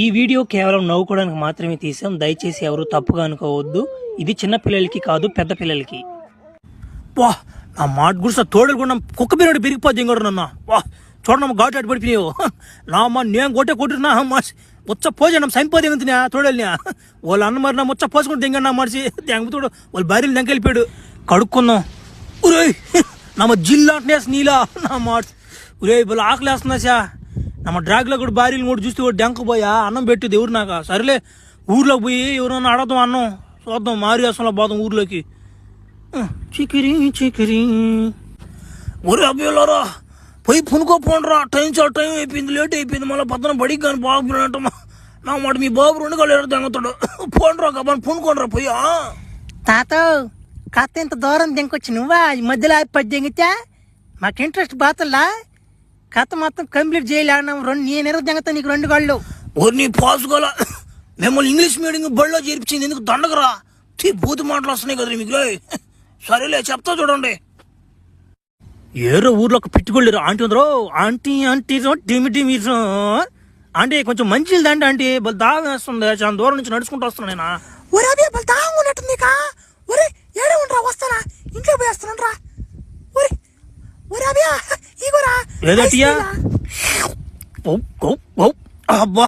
ఈ వీడియో కేవలం నవ్వుకోవడానికి మాత్రమే తీసాం. దయచేసి ఎవరు తప్పుగా అనుకోవద్దు. ఇది చిన్న పిల్లలకి కాదు, పెద్ద పిల్లలకి. వా నా మాట గుడిసా తోడలు కూడా కుక్క బిర్యానీ పెరిగిపోద్ది ఇంకోటి నన్న. వా చూడమ్మ ఘాటు అటు పడిపోయావు నా అమ్మ నేను కొట్టినా ముచ్చ పోజా నమ్మ సంపోదే తినా తోడలినా వాళ్ళ అన్న మరి నా ముచ్చ పోసుకుంటే దింగన్నా మనిషి దెంగతోడు వాళ్ళ భార్యలు దెంకెళ్ళిపోయాడు. కడుక్కున్నాం ఉరే నమ్మ జిల్లా అంటే నీలా నా మాట ఉరే వాళ్ళు ఆకలి వేస్తున్నా నమ్మ డ్రాగ్లో కూడా భార్యలు కూడా చూస్తే కూడా డెంకపోయా అన్నం పెట్టేది ఎవరు నాక. సరేలే ఊర్లోకి పోయి ఎవరన్నా అడగదాం అన్నం చూద్దాం మారి వేసంలో పోదాం ఊర్లోకి. చికిరి చికిరి ఒరే అబ్బాయిలారా పోయి పునుకోపోండ్రా. టైం అయిపోయింది, లేట్ అయిపోయింది. మళ్ళీ పక్కన బడికి కానీ బాగుపోయినట్టు నా మాట మీ బాబు 2 కాళ్ళు దెంగతాడు. పోండ్రా కాబట్టి పునుకోండ్రా పోయి. తాత కథ ఇంత దూరం దింకొచ్చి నువ్వా ఈ మధ్యలో పది దింగితే మాకు ఇంట్రెస్ట్ బాతల్లా కథ మొత్తం కంప్లీట్ చేయలేన్నాం. నేను దింగతా నీకు 2 కాళ్ళు. నీ పాసుకోల మిమ్మల్ని ఇంగ్లీష్ మీడియం బడిలో చేర్పించింది ఎందుకు దండగరా బూతు మాటలు వస్తున్నాయి కదా మీకు. సరేలే చెప్తా చూడండి. ఏరో ఊర్లో ఒక పిట్టుకోలేరు ఆంటీ ఉందరో ఆంటీ ఆంటీ డిమి డిమి అంటే కొంచెం మంచిది దండి ఆంటీ బలి దాగ వేస్తుంది. చాలా దూరం నుంచి నడుచుకుంటూ వస్తున్నా నేను. ఒరే అదే బలి దాగ ఉన్నట్టుంది కా. ఒరే ఏడే ఉండరా వస్తానా ఇంట్లో పోయి వస్తానంట్రా. ఒరే ఒరే అదే ఇగోరా ఏదటియా అబ్బా